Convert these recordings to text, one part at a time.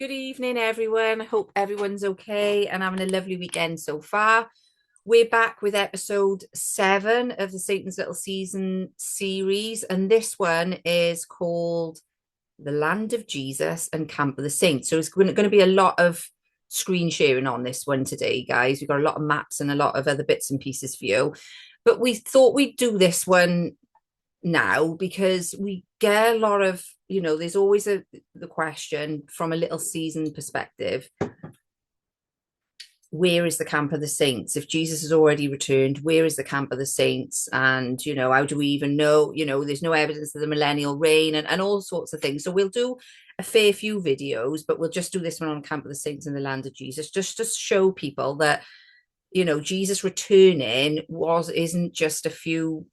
Good evening, everyone. I hope everyone's okay and having a lovely weekend so far. We're back with episode 7 of the Satan's Little Season series, and this one is called The Land of Jesus and Camp of the Saints. So it's going to be a lot of screen sharing on this one today, guys. We've got a lot of maps and a lot of other bits and pieces for you. But we thought we'd do this one now because we get a lot of, there's always the question from a little season perspective, where is the camp of the saints? If Jesus has already returned, where is the camp of the saints? And how do we even know? There's no evidence of the millennial reign and all sorts of things. So we'll do a fair few videos, but we'll just do this one on camp of the saints in the land of Jesus, just to show people that Jesus returning isn't just a few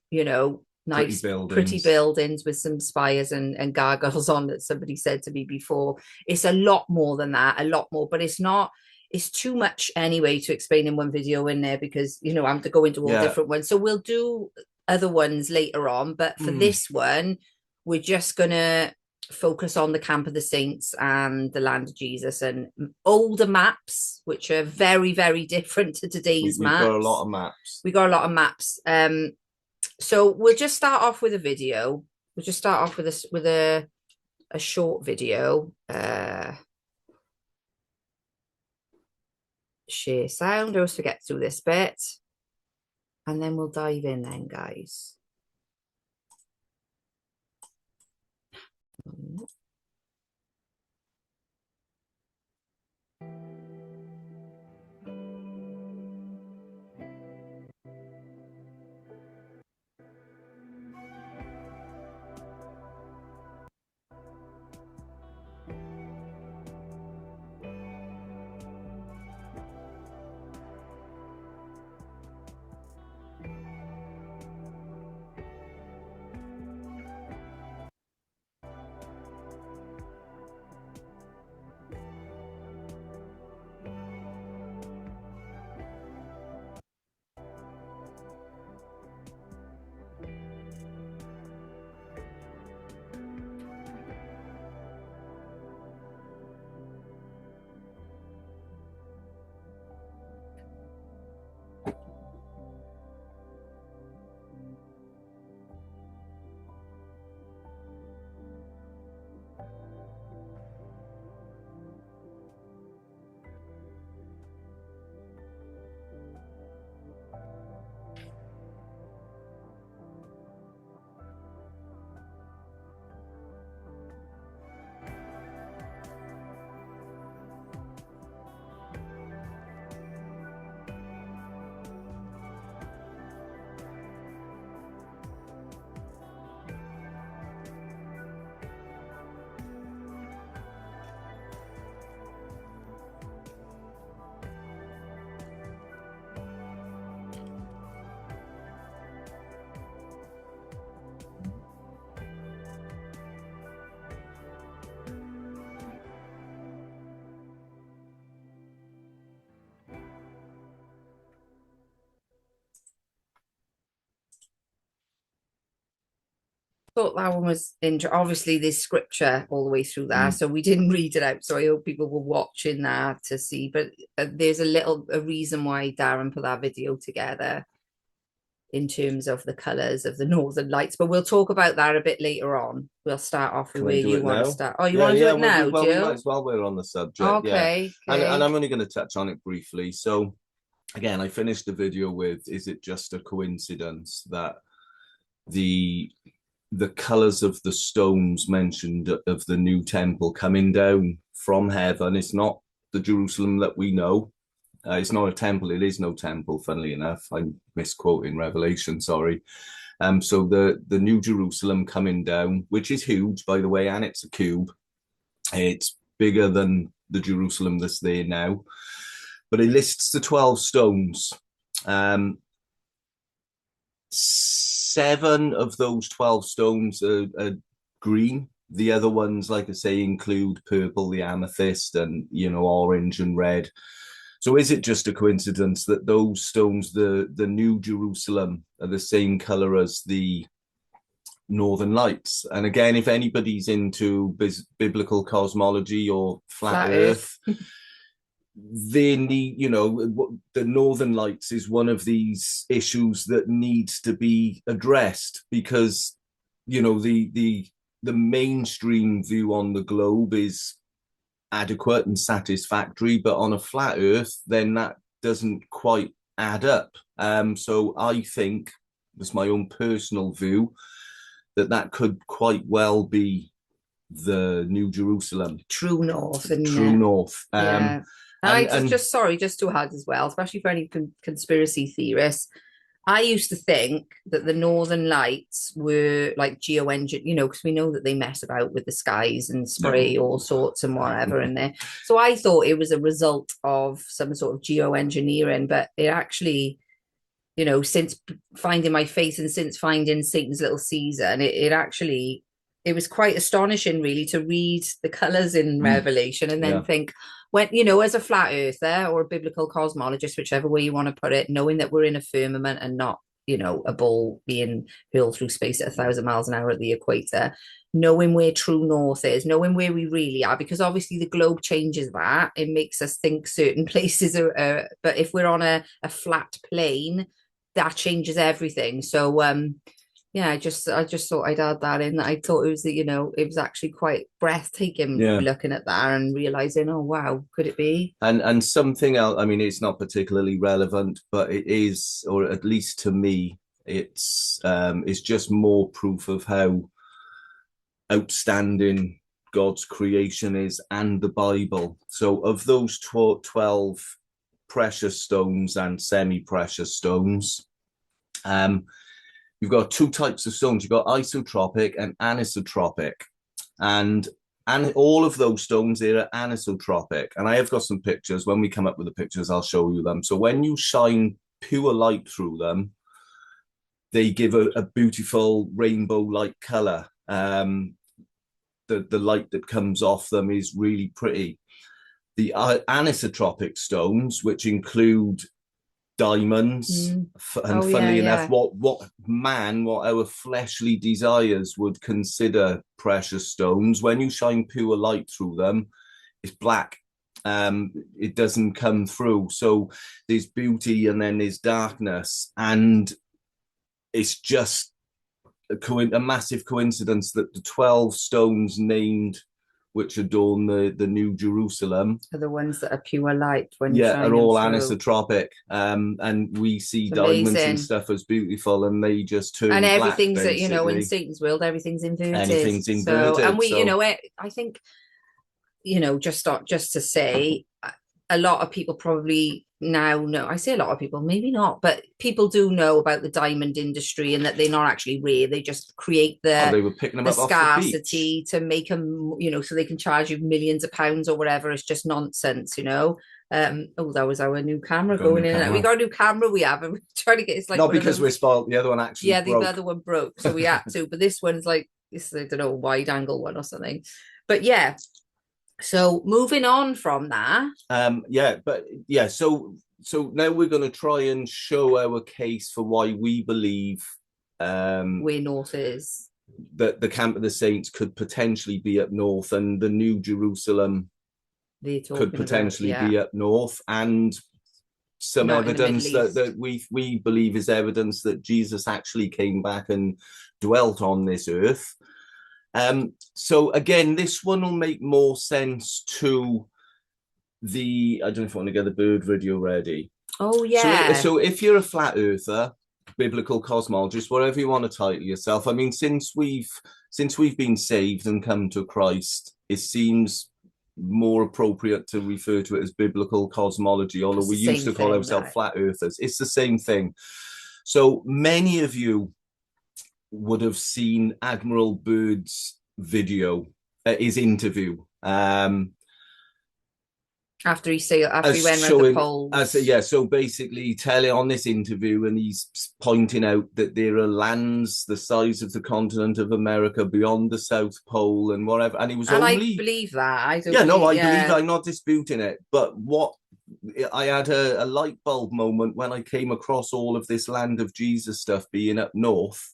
nice pretty buildings with some spires and gargoyles on that somebody said to me before. It's a lot more than that, a lot more, but it's too much anyway to explain in one video in there because I have to go into all different ones. So we'll do other ones later on, but for this one we're just gonna focus on the camp of the saints and the land of Jesus and older maps, which are very, very different to today's maps. We've got a lot of maps. We got a lot of maps. So we'll just start off with a video. We'll just start off with a short video. Share sound. I always forget to do this bit. And then we'll dive in then, guys. Thought that one was obviously there's scripture all the way through there, so we didn't read it out, so I hope people were watching that to see, but there's a reason why Darren put that video together in terms of the colors of the northern lights, but we'll talk about that a bit later on. We'll start off with where you want to start. You want to do it now, well, Jill? we might as well. We're on the subject. Okay. And I'm only going to touch on it briefly. So again, I finished the video with, is it just a coincidence that the colors of the stones mentioned of the new temple coming down from heaven, it's not the Jerusalem that we know. It's not a temple. It is no temple, funnily enough. I'm misquoting Revelation, sorry. So the new Jerusalem coming down, which is huge, by the way, and it's a cube. It's bigger than the Jerusalem that's there now. But it lists the 12 stones. 7 of those 12 stones are green. The other ones, like I say, include purple, the amethyst, and orange and red. So is it just a coincidence that those stones, the new Jerusalem, are the same color as the northern lights. And again, if anybody's into biblical cosmology or flat earth, they need, you know, the northern lights is one of these issues that needs to be addressed, because, you know, the mainstream view on the globe is adequate and satisfactory, but on a flat earth, then that doesn't quite add up. So I think, it's my own personal view, that could quite well be the New Jerusalem. True north, and True north. yeah. And I and just sorry, just to add as well, especially for any conspiracy theorists, I used to think that the Northern Lights were like geoengineered, you know, because we know that they mess about with the skies and spray all sorts and whatever in there. So I thought it was a result of some sort of geoengineering, but it actually, you know, since finding my faith and since finding Satan's Little Caesar, and it actually, it was quite astonishing really to read the colors in Revelation and then think, when, you know, as a flat earther or a biblical cosmologist, whichever way you want to put it, knowing that we're in a firmament and not, you know, a ball being hurled through space at 1,000 miles an hour at the equator, knowing where true north is, knowing where we really are, because obviously the globe changes that. It makes us think certain places are, but if we're on a flat plane, that changes everything. So yeah, I just thought I'd add that in. I thought it was, you know, it was actually quite breathtaking looking at that and realizing, oh wow, could it be? And something else, I mean, it's not particularly relevant, but it is, or at least to me, it's just more proof of how outstanding God's creation is, and the Bible. So of those 12 precious stones and semi-precious stones, you've got two types of stones. You've got isotropic and anisotropic, and all of those stones there are anisotropic. And I have got some pictures. When we come up with the pictures, I'll show you them. So when you shine pure light through them, they give a beautiful rainbow-like color. The light that comes off them is really pretty. The anisotropic stones, which include diamonds, and funnily enough, what our fleshly desires would consider precious stones, when you shine pure light through them, it's black. It doesn't come through. So there's beauty and then there's darkness, and it's just a massive coincidence that the 12 stones named, which adorn the New Jerusalem, are the ones that are pure light when are all anisotropic. And we see diamonds and stuff as beautiful, and they just turn and everything's black, that, you know, in Satan's world, everything's inverted. Anything's inverted. So, and we, you know, I think, you know, just to say, a lot of people probably now know, I say a lot of people, maybe not, but people do know about the diamond industry, and that they're not actually rare. They just create they were picking them the up scarcity to make them, you know, so they can charge you millions of pounds or whatever. It's just nonsense, you know. Oh, that was our new camera going in. We got a new camera. We have, and we're trying to get, it's like, not because we're spoiled. The other one actually broke. The other one broke, so we had to. But this one's like this, I don't know, wide angle one or something. But yeah. So moving on from that, so now we're going to try and show our case for why we believe where north is, that the camp of the saints could potentially be up north, and the New Jerusalem could potentially be up north, and some not evidence that we believe is evidence that Jesus actually came back and dwelt on this earth. So again, this one will make more sense to I don't know if I want to get the Byrd video ready. Oh yeah. So if you're a flat earther, biblical cosmologist, whatever you want to title yourself, I mean, since we've been saved and come to Christ, it seems more appropriate to refer to it as biblical cosmology, although we used to call ourselves flat earthers. It's the same thing. So many of you would have seen Admiral Byrd's video, his interview. After he went around the poles. So basically telling on this interview, and he's pointing out that there are lands the size of the continent of America beyond the South Pole and whatever. And it was I believe that. I believe, I'm not disputing it. But I had a light bulb moment when I came across all of this land of Jesus stuff being up north.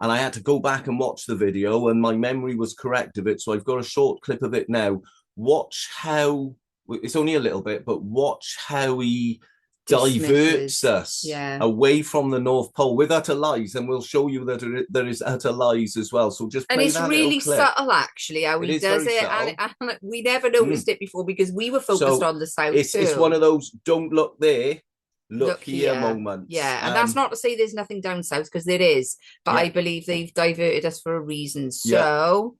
And I had to go back and watch the video, and my memory was correct of it. So I've got a short clip of it now. Watch how, it's only a little bit, but watch how he diverts us away from the North Pole with utter lies, and we'll show you that there is utter lies as well. So just play that really subtle, actually, how he does it, and we never noticed it before because we were focused on the south too. It's one of those don't look there, look here moments. Yeah, and that's not to say there's nothing down south, because there is, but I believe they've diverted us for a reason. So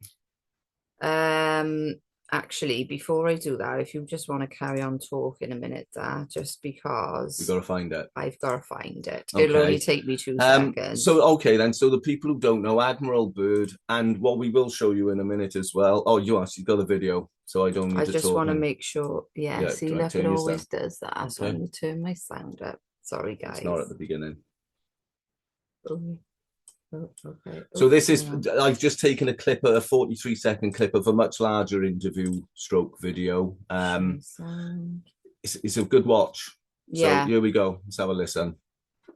actually, before I do that, if you just want to carry on talking a minute, just because you've got to find it. I've got to find it. Okay. It'll only take me 2 seconds. So okay then. So the people who don't know Admiral Byrd, and what we will show you in a minute as well. Oh, you actually got the video, so I don't need to talk. I just want to make sure. Yeah, see, look, it always does that. Okay. So I'm going to turn my sound up. Sorry, guys. It's not at the beginning. Okay. So this is, I've just taken a 43-second clip of a much larger interview stroke video. It's a good watch. Yeah. So here we go. Let's have a listen. I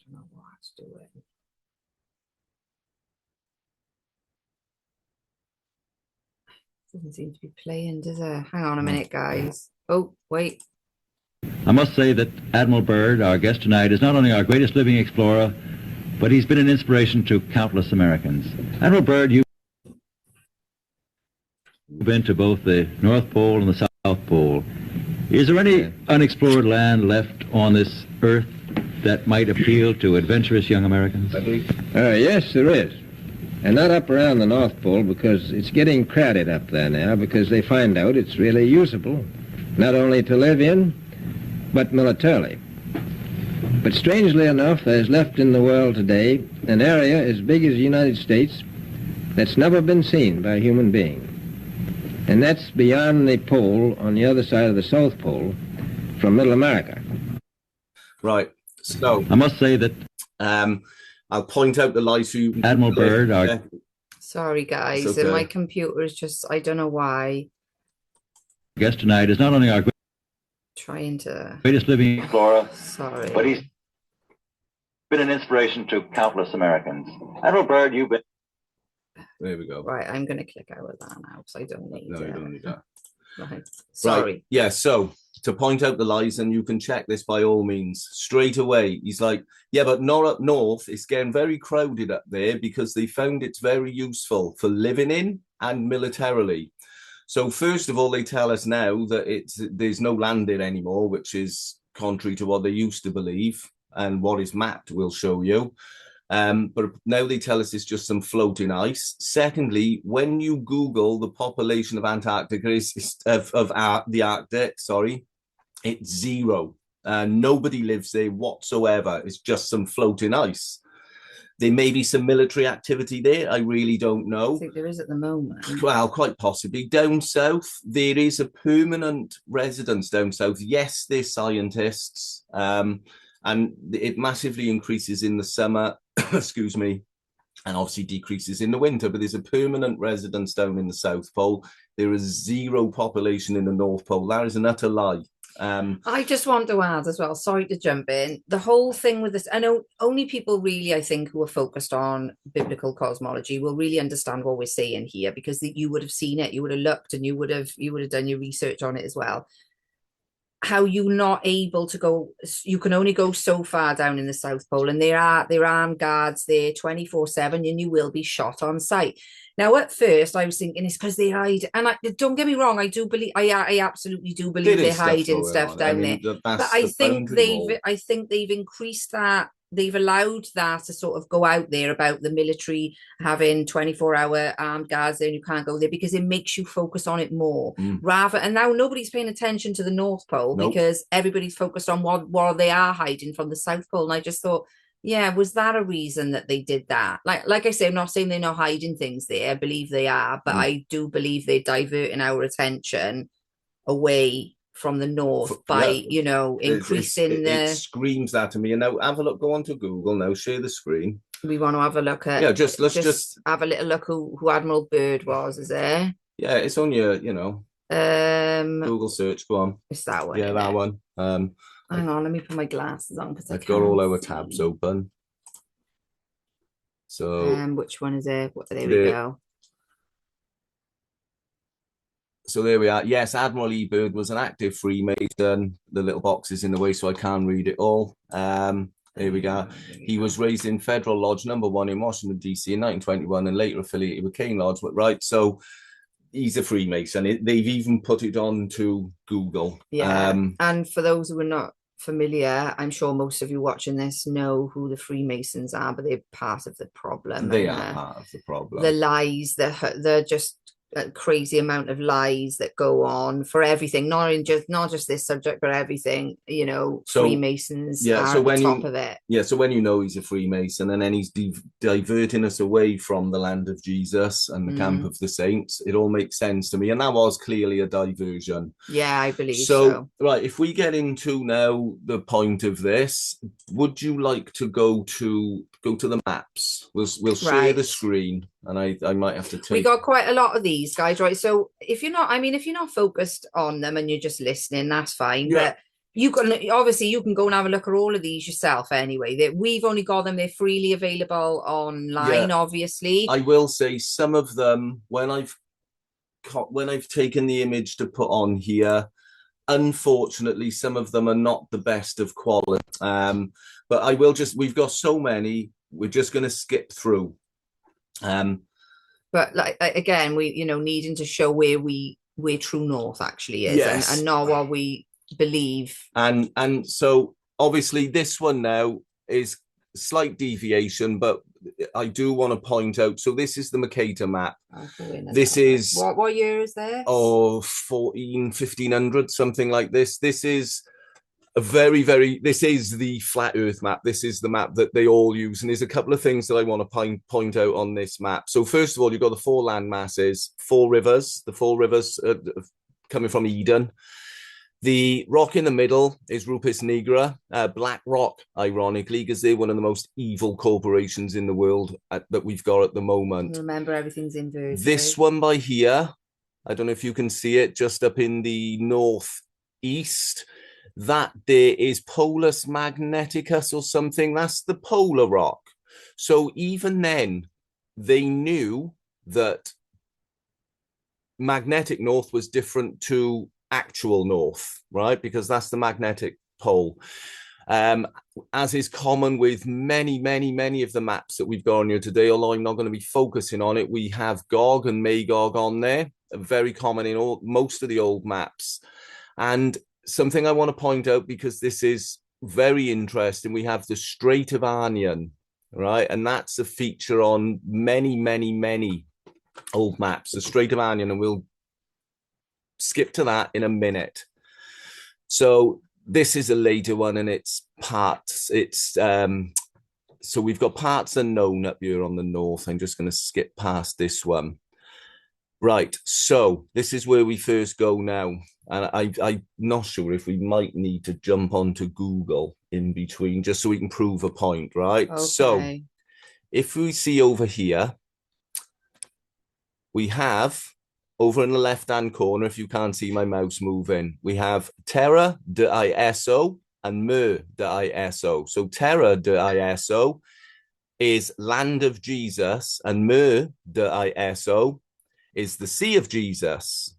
don't know what to do it. Doesn't seem to be playing, does it? Hang on a minute, guys. Oh, wait. I must say that Admiral Byrd, our guest tonight, is not only our greatest living explorer, but he's been an inspiration to countless Americans. Admiral Byrd, you've been to both the North Pole and the South Pole. Is there any unexplored land left on this earth that might appeal to adventurous young Americans? Yes, there is. And not up around the North Pole, because it's getting crowded up there now, because they find out it's really usable, not only to live in, but militarily. But strangely enough, there's left in the world today an area as big as the United States that's never been seen by a human being. And that's beyond the pole on the other side of the South Pole from Middle America. Right. So I must say that I'll point out the lies who Admiral Byrd. Sorry, guys. Okay. My computer is just, I don't know why. Guest tonight is not only our greatest living explorer, but he's been an inspiration to countless Americans. Admiral Byrd, you've been. There we go. Right, I'm going to click out of that now because I don't need you don't need that. Right. Sorry. Right. Yeah, so to point out the lies, and you can check this by all means, straight away, he's like, yeah, but not up north. It's getting very crowded up there because they found it's very useful for living in and militarily. So first of all, they tell us now that there's no land there anymore, which is contrary to what they used to believe, and what is mapped will show you. But now they tell us it's just some floating ice. Secondly, when you Google the population of Antarctica, the Arctic, sorry, it's zero. Nobody lives there whatsoever. It's just some floating ice. There may be some military activity there. I really don't know. I think there is at the moment. Well, quite possibly. Down south, there is a permanent residence down south. Yes, they're scientists. And it massively increases in the summer, excuse me, and obviously decreases in the winter, but there's a permanent residence down in the South Pole. There is zero population in the North Pole. That is an utter lie. I just want to add as well, sorry to jump in, the whole thing with this, I know only people really, I think, who are focused on biblical cosmology will really understand what we're saying here, because you would have seen it, you would have looked, and you would have done your research on it as well. How you're not able to go, you can only go so far down in the South Pole, and there are armed guards there 24/7, and you will be shot on sight. Now, at first, I was thinking it's because they hide, and don't get me wrong, I do believe, I absolutely do believe they're hiding stuff down there. But I think they've increased that. They've allowed that to sort of go out there about the military having 24-hour armed guards there, and you can't go there because it makes you focus on it more. And now nobody's paying attention to the North Pole because everybody's focused on what they are hiding from the South Pole. And I just thought, yeah, was that a reason that they did that? Like I say, I'm not saying they're not hiding things there. I believe they are, but I do believe they're diverting our attention away from the north by, increasing it screams that to me. And now have a look, go on to Google now, share the screen. We want to have a look at, let's just have a little look who Admiral Byrd was, is there? Yeah, it's on your, Google search, go on. It's that one. Yeah, that one. Hang on, let me put my glasses on because I've got all our tabs open. So which one is it? There we go. So there we are. Yes, Admiral Byrd was an active Freemason. The little box is in the way, so I can't read it all. There we go. He was raised in Federal Lodge Number 1 in Washington, D.C. in 1921 and later affiliated with Cane Lodge. Right, so he's a Freemason. They've even put it on to Google. Yeah, and for those who are not familiar, I'm sure most of you watching this know who the Freemasons are, but they're part of the problem. They are part of the problem. The lies, they're just a crazy amount of lies that go on for everything, not just this subject, but everything. You know, so, Freemasons are at the top of it. Yeah, so when you know he's a Freemason and then he's diverting us away from the land of Jesus and the camp of the saints, it all makes sense to me. And that was clearly a diversion. Yeah, I believe so. Right, if we get into now the point of this, would you like to go to the maps? We'll share the screen, and I might have to take. We got quite a lot of these, guys, right? So if you're not focused on them and you're just listening, that's fine. Yeah. But you can go and have a look at all of these yourself anyway. We've only got them, they're freely available online, obviously. I will say some of them, when I've taken the image to put on here, unfortunately some of them are not the best of quality. But we've got so many, we're just going to skip through. But like again, we needing to show where true north actually is, yes, and not what we believe. And so obviously this one now is slight deviation, but I do want to point out. So this is the Mercator map. This is what year is this? Oh, 1500, something like this. This is this is the flat earth map. This is the map that they all use. And there's a couple of things that I want to point out on this map. So first of all, you've got the 4 land masses, 4 rivers, the 4 rivers coming from Eden. The rock in the middle is Rupes Nigra, Black Rock, ironically, because they're one of the most evil corporations in the world that we've got at the moment. Remember, everything's inverted. This one by here, I don't know if you can see it, just up in the northeast. That there is Polus Magneticus or something. That's the polar rock. So even then, they knew that magnetic north was different to actual north, right? Because that's the magnetic pole. As is common with many of the maps that we've got on here today, although I'm not going to be focusing on it, we have Gog and Magog on there, very common in most of the old maps. And something I want to point out, because this is very interesting, we have the Strait of Anian, right? And that's a feature on many old maps, the Strait of Anian, and we'll skip to that in a minute. So this is a later one, and it's parts. So we've got parts unknown up here on the north. I'm just going to skip past this one. Right, so this is where we first go now. And I'm not sure if we might need to jump onto Google in between, just so we can prove a point, right? Okay. So if we see over here, we have, over in the left-hand corner, if you can't see my mouse moving, we have Terra de ISO and Mer de ISO. So Terra de ISO is land of Jesus, and Mer de ISO is the Sea of Jesus.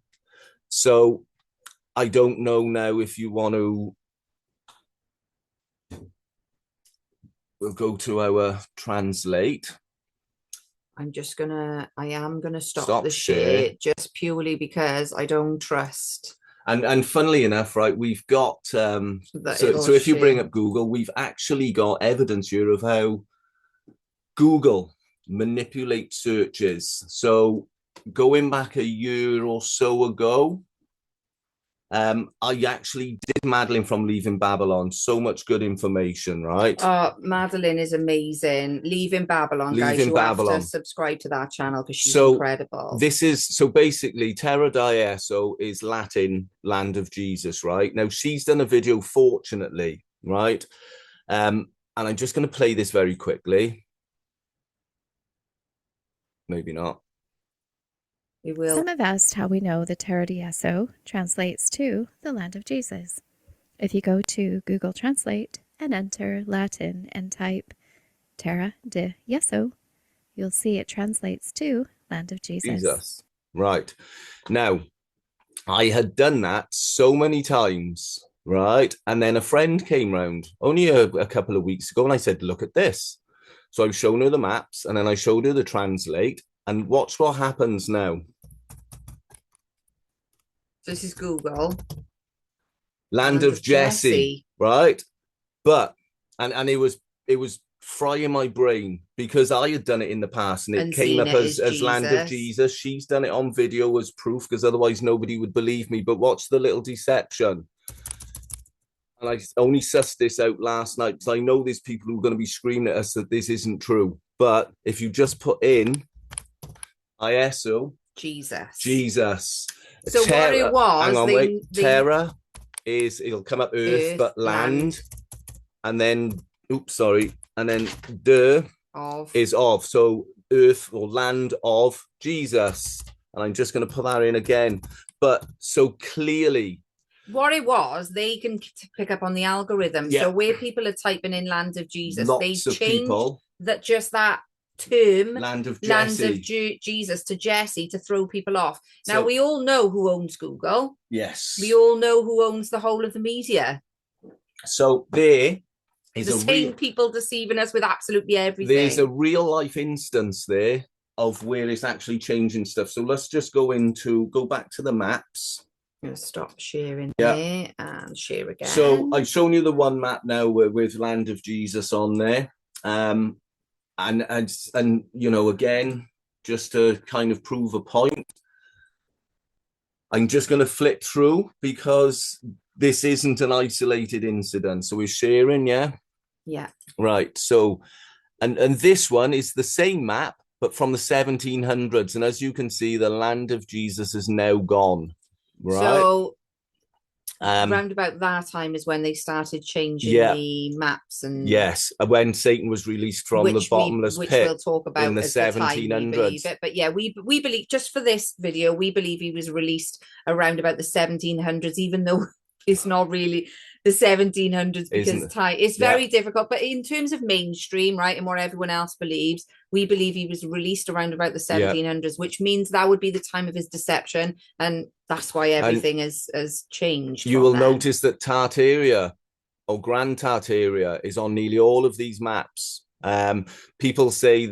So I don't know now if you want to. We'll go to our translate. I am gonna stop the share just purely because I don't trust. And funnily enough, right, we've got so if you bring up Google, we've actually got evidence here of how Google manipulates searches. So going back a year or so ago, I actually did Madeline from Leaving Babylon. So much good information, right? Madeline is amazing. Leaving Babylon, guys. You have to subscribe to that channel because she's incredible. So basically, Terra Dieso is Latin, land of Jesus, right? Now, she's done a video, fortunately, right? And I'm just going to play this very quickly. Maybe not. We will. Some have asked how we know the Terra di Esso translates to the land of Jesus. If you go to Google Translate and enter Latin and type Terra di Esso, you'll see it translates to land of Jesus. Right. Now, I had done that so many times, right? And then a friend came round only a couple of weeks ago and I said, look at this. So I've shown her the maps and then I showed her the translate. And watch what happens now. This is Google. Land of Jesse, right? But and it was frying my brain because I had done it in the past and it came up as Land of Jesus. She's done it on video as proof because otherwise nobody would believe me. But watch the little deception. And I only sussed this out last night because I know there's people who are going to be screaming at us that this isn't true. But if you just put in ISO Jesus. So what it was, hang on, wait. Terra is, it'll come up Earth, but land. And then, and then is of. So Earth or land of Jesus. And I'm just going to put that in again. But so clearly, what it was, they can pick up on the algorithm. Yeah. So where people are typing in land of Jesus, they change that term land of Jesus to Jesse to throw people off. Now we all know who owns Google. Yes. We all know who owns the whole of the media. So there is the same people deceiving us with absolutely everything. There's a real life instance there of where it's actually changing stuff. So let's just go back to the maps. I'm going to stop sharing there and share again. So I've shown you the one map now with Land of Jesus on there. And you know, again, just to kind of prove a point, I'm just going to flip through because this isn't an isolated incident. So we're sharing, yeah? Yeah. Right. So, and this one is the same map, but from the 1700s. And as you can see, the Land of Jesus is now gone. Right. So round about that time is when they started changing the maps, and when Satan was released from the bottomless pit, we'll talk about in the 1700s. But yeah, we believe, just for this video, we believe he was released around about the 1700s, even though it's not really the 1700s because it's very difficult. But in terms of mainstream, right, and what everyone else believes, we believe he was released around about the 1700s, which means that would be the time of his deception, and that's why everything has changed. You will notice that Tartaria or Grand Tartaria is on nearly all of these maps. People say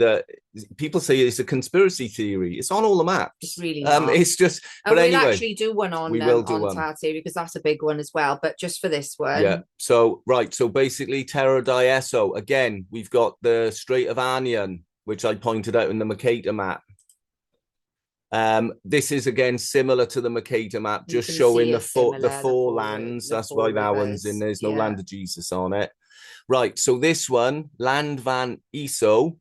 it's a conspiracy theory. It's on all the maps. It's really not. It's just. And we'll actually do one on Tartaria because that's a big one as well. But just for this one, yeah. So So basically, Terra di Esso. Again, we've got the Strait of Anian, which I pointed out in the Mercator map. This is again similar to the Mercator map, just showing the four lands. That's why that one's in. There's no Land of Jesus on it. Right, so this one, Land van Eso.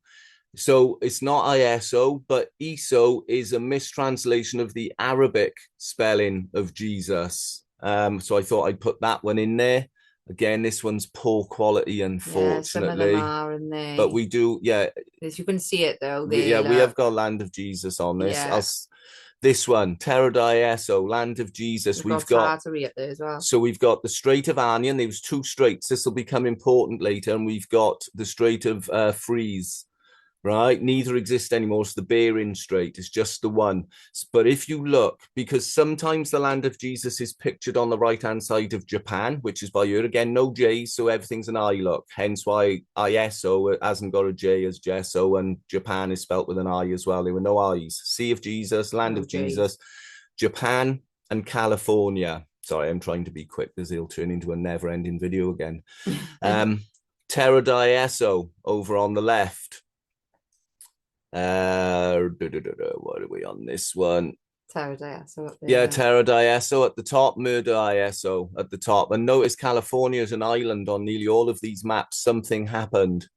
So it's not ISO, but Eso is a mistranslation of the Arabic spelling of Jesus. So I thought I'd put that one in there. Again, this one's poor quality, unfortunately. Yeah, some of them are in there. But we do, as you can see it though. We have got Land of Jesus on this. Yeah. This one, Terra di Esso, Land of Jesus. We've got Tartary up there as well. So we've got the Strait of Anian. There was two straits. This will become important later. And we've got the Strait of Fries. Right, neither exist anymore. It's the Bering Strait. It's just the one. But if you look, because sometimes the Land of Jesus is pictured on the right-hand side of Japan, which is by here again, no J's, so everything's an I look. Hence why ISO hasn't got a J as Jesso, and Japan is spelt with an I as well. There were no I's. Sea of Jesus, Land of Jesus, Japan, and California. Sorry, I'm trying to be quick because it'll turn into a never-ending video again. Terra di Esso over on the left. What are we on this one? Terra di Esso up there. Yeah, Terra di Esso at the top, Murder ISO at the top. And notice California is an island on nearly all of these maps. Something happened.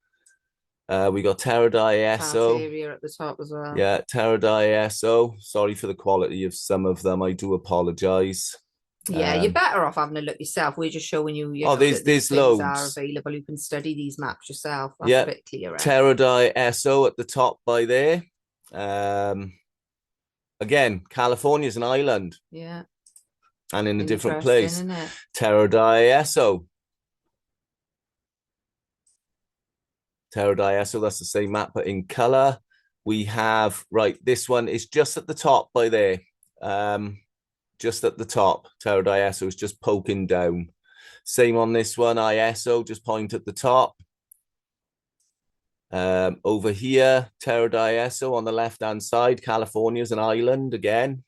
We got Terra di Esso. Tartaria at the top as well. Yeah, Terra di Esso. Sorry for the quality of some of them. I do apologize. Yeah, you're better off having a look yourself. We're just showing you. There's loads are available. You can study these maps yourself. That's a bit clearer. Terra di Esso at the top by there. Again, California is an island. Yeah. And in a different place. Isn't it? Terra di Eso. Terra di Eso, that's the same map, but in color. We have, right, this one is just at the top by there. Just at the top. Terra di Eso is just poking down. Same on this one, ISO, just point at the top. Over here, Terra di Eso on the left-hand side. California is an island again.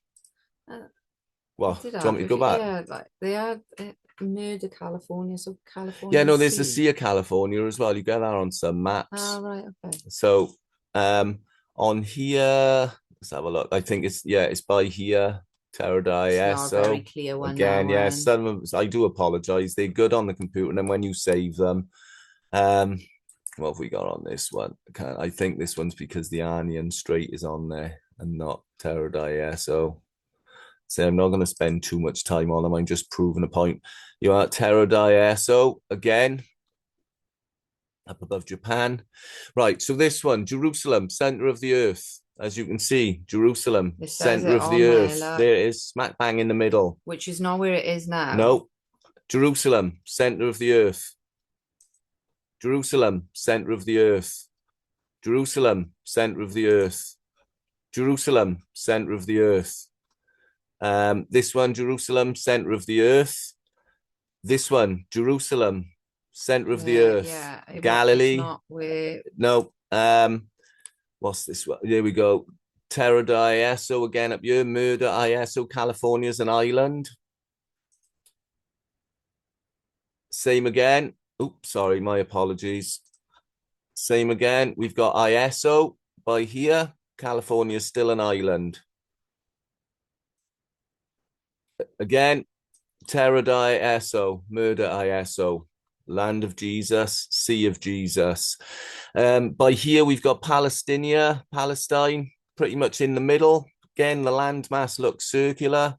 Well, do you want me to go back? Yeah, like they are murder California, so California. Yeah, no, there's the Sea of California as well. You get that on some maps. Oh, right, okay. So on here, let's have a look. I think it's by here. Terra di Eso. It's not a very clear one. Again, yeah, some of I do apologize. They're good on the computer, and then when you save them, what have we got on this one? I think this one's because the Anian Strait is on there and not Terra di Eso. So I'm not going to spend too much time on them. I'm just proving a point. You are at Terra di Eso again, up above Japan. Right, so this one, Jerusalem, center of the earth. As you can see, Jerusalem, center of the earth. There it is, smack bang in the middle. Which is not where it is now. No, Jerusalem, center of the earth. Jerusalem, center of the earth. Jerusalem, center of the earth. Jerusalem, center of the earth. This one, Jerusalem, center of the earth. This one, Jerusalem, center of the earth. Yeah, Galilee. Not where... No. What's this one? There we go. Terra di Eso again up here. Murder ISO. California's an island. Same again. Oops, sorry, my apologies. Same again. We've got ISO by here. California's still an island. Again, Terra di Eso, murder ISO, land of Jesus, sea of Jesus. By here, we've got Palestine, pretty much in the middle. Again, the landmass looks circular.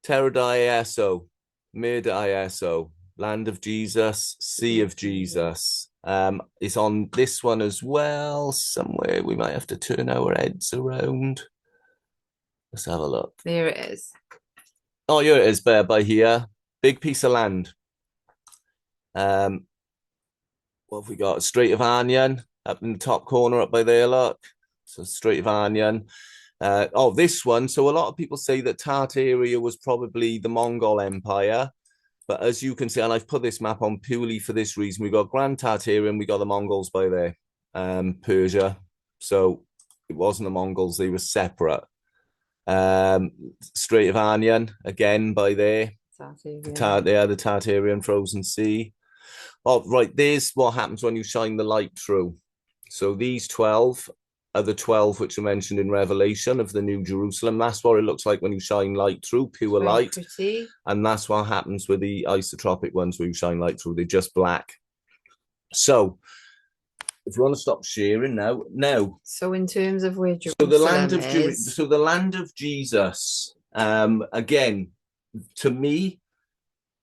Terra di Eso, murder ISO, land of Jesus, sea of Jesus. It's on this one as well. Somewhere we might have to turn our heads around. Let's have a look. There it is. Oh, here it is, by here. Big piece of land. What have we got? Strait of Anian up in the top corner up by there, look. So Strait of Anian. This one. So a lot of people say that Tartaria was probably the Mongol Empire. But as you can see, and I've put this map on purely for this reason, we got Grand Tartaria and we got the Mongols by there. Persia. So it wasn't the Mongols, they were separate. Strait of Anian again by there. The Tartarian frozen sea. Oh, right, there's what happens when you shine the light through. So these 12 are the 12 which are mentioned in Revelation of the New Jerusalem. That's what it looks like when you shine light through, pure light. Pretty. And that's what happens with the isotropic ones where you shine light through. They're just black. So if you want to stop sharing now. So in terms of where Jerusalem so the land of Jesus, again, to me,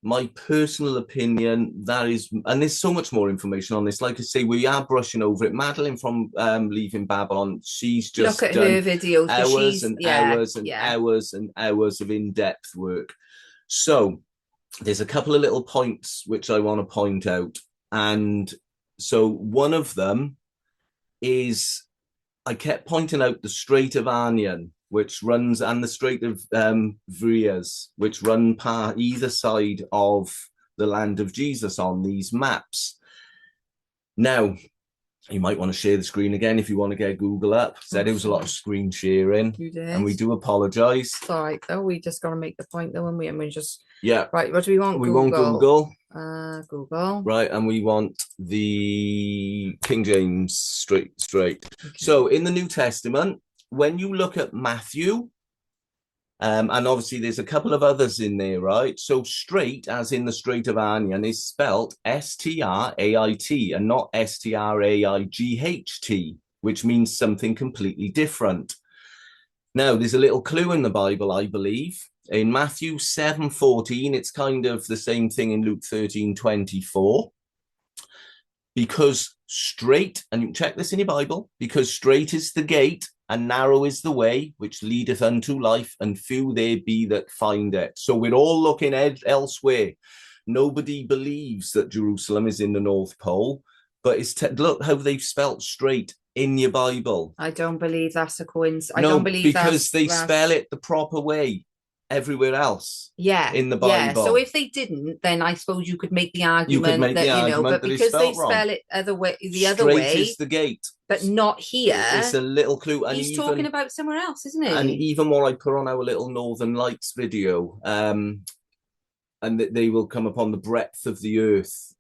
my personal opinion, that is, and there's so much more information on this. Like I say, we are brushing over it. Madeline from Leaving Babylon, she's just look at her videos. Hours and hours and hours and hours of in-depth work. So there's a couple of little points which I want to point out. And so one of them is, I kept pointing out the Strait of Anian, which runs, and the Strait of Vrias, which run either side of the land of Jesus on these maps. Now, you might want to share the screen again if you want to get Google up. Said it was a lot of screen sharing. You did. And we do apologise. It's all right, though. We just got to make the point, though, and we just... Yeah. Right, what do we want? We want Google. Google. Right, and we want the King James Strait. Okay. So in the New Testament, when you look at Matthew, and obviously there's a couple of others in there, right? So strait, as in the Strait of Anian, is spelt S-T-R-A-I-T and not S-T-R-A-I-G-H-T, which means something completely different. Now, there's a little clue in the Bible, I believe. In Matthew 7:14, it's kind of the same thing in Luke 13:24. Because strait, and you can check this in your Bible, because strait is the gate and narrow is the way which leadeth unto life, and few there be that find it. So we're all looking elsewhere. Nobody believes that Jerusalem is in the North Pole, but look how they've spelt straight in your Bible. I don't believe that's a coincidence. No, I don't believe because they spell it the proper way everywhere else. In the Bible. Yeah. So if they didn't, then I suppose you could make the argument but because they spell it other way, other way, straight is the gate, but not here. It's a little clue. And he's talking about somewhere else, isn't he? And even what I put on our little Northern Lights video, and they will come upon the breadth of the earth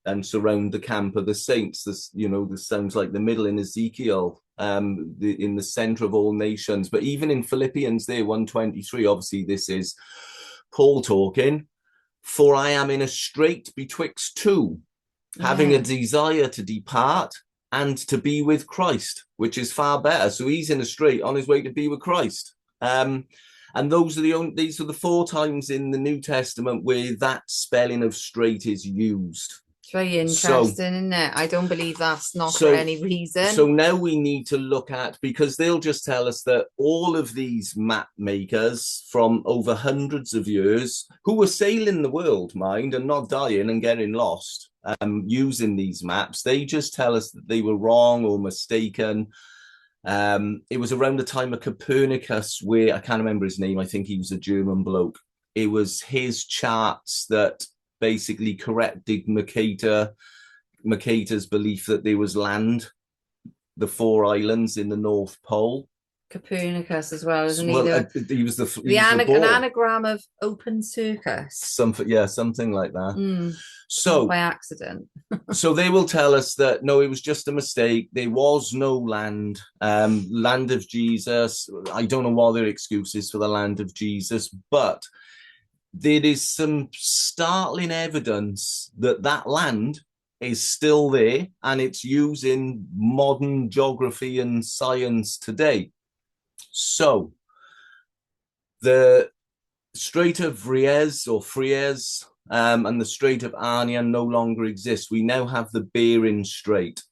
and surround the camp of the saints. This, this sounds like the middle in Ezekiel, in the center of all nations. But even in Philippians there, 1:23, obviously this is Paul talking. For I am in a strait betwixt two, having a desire to depart and to be with Christ, which is far better. So he's in a strait on his way to be with Christ. And these are the 4 times in the New Testament where that spelling of strait is used. It's very interesting, isn't it? I don't believe that's not for any reason. So now we need to look at, because they'll just tell us that all of these map makers from over hundreds of years, who were sailing the world, mind, and not dying and getting lost, using these maps, they just tell us that they were wrong or mistaken. It was around the time of Copernicus, where I can't remember his name. I think he was a German bloke. It was his charts that basically corrected Mercator's belief that there was land, the 4 islands in the North Pole. Copernicus as well, isn't he? He was an anagram of open circus. Something like that. So by accident. So they will tell us that no, it was just a mistake. There was no land. Land of Jesus. I don't know what their excuse is for the land of Jesus, but there is some startling evidence that that land is still there, and it's used in modern geography and science today. So the Strait of Frieze and the Strait of Anian no longer exist. We now have the Bering Strait.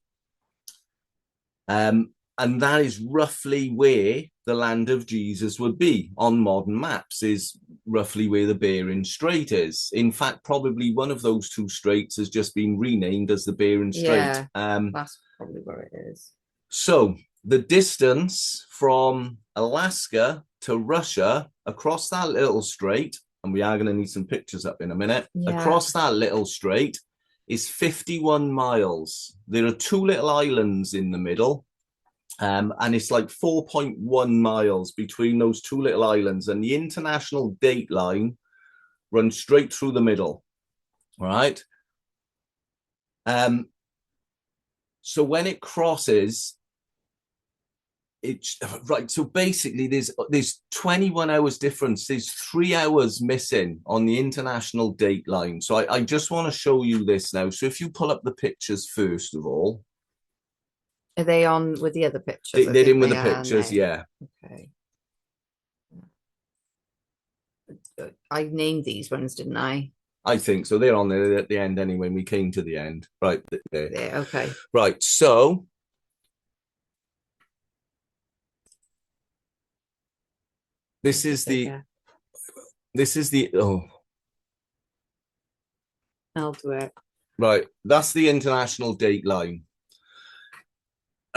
And that is roughly where the land of Jesus would be on modern maps, is roughly where the Bering Strait is. In fact, probably one of those 2 straits has just been renamed as the Bering Strait. Yeah, that's probably where it is. So the distance from Alaska to Russia across that little strait, and we are going to need some pictures up in a minute, across that little strait is 51 miles. There are 2 little islands in the middle. And it's like 4.1 miles between those 2 little islands, and the international date line runs straight through the middle. All right. So when it crosses, it's right. So basically, there's 21 hours difference. There's 3 hours missing on the international date line. So I just want to show you this now. So if you pull up the pictures first of all. Are they on with the other pictures? They're in with the pictures, yeah. Okay. I named these ones, didn't I? I think so. They're on there at the end anyway. We came to the end. Right there. Yeah, okay. Right, so this is the I'll do it. Right, that's the international date line.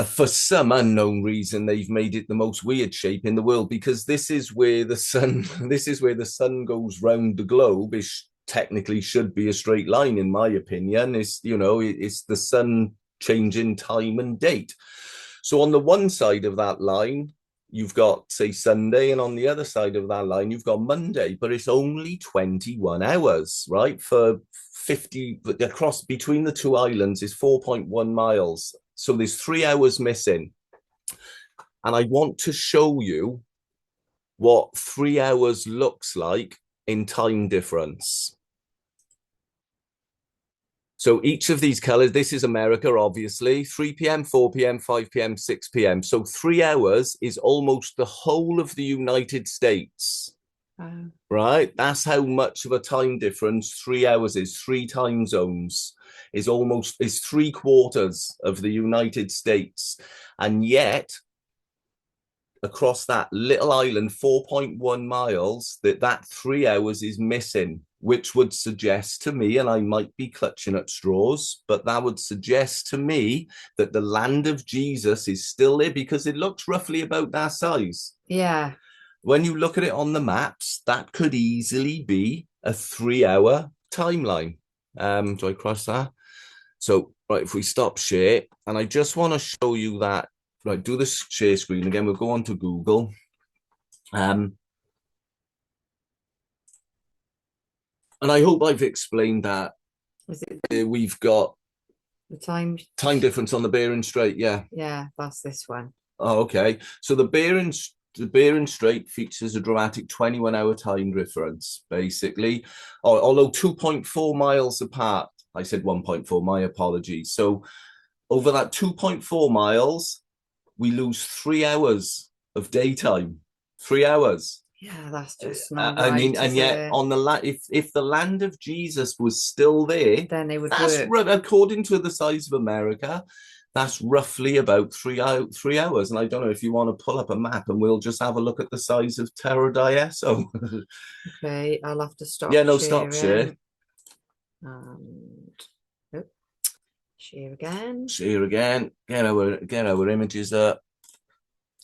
For some unknown reason, they've made it the most weird shape in the world, because this is where the sun goes round the globe. It technically should be a straight line, in my opinion. It's the sun changing time and date. So on the one side of that line, you've got, say, Sunday, and on the other side of that line, you've got Monday, but it's only 21 hours, right? For 50 across between the 2 islands is 4.1 miles. So there's 3 hours missing. And I want to show you what 3 hours looks like in time difference. So each of these colors, this is America, obviously, 3 p.m., 4 p.m., 5 p.m., 6 p.m. So 3 hours is almost the whole of the United States. Right? That's how much of a time difference 3 hours is. 3 time zones is 3/4 of the United States. And yet across that little island, 4.1 miles, that 3 hours is missing, which would suggest to me, and I might be clutching at straws, but that would suggest to me that the land of Jesus is still there, because it looks roughly about that size. Yeah. When you look at it on the maps, that could easily be a 3-hour timeline. Do I cross that? So, right, if we stop share, and I just want to show you that, right, do the share screen again. We'll go on to Google. And I hope I've explained that. We've got the time difference on the Bering Strait. Yeah. Yeah, that's this one. Oh, okay. So the Bering Strait features a dramatic 21-hour time difference, basically, although 2.4 miles apart. I said 1.4, my apologies. So over that 2.4 miles, we lose 3 hours of daytime. 3 hours. Yeah, that's just not I right, mean, and yet on the if the land of Jesus was still there, then they would work. According to the size of America, that's roughly about 3 hours. And I don't know if you want to pull up a map and we'll just have a look at the size of Terra di Eso. Okay, I'll have to stop. Yeah, no, stop share. And share again. Share again. Get our images up.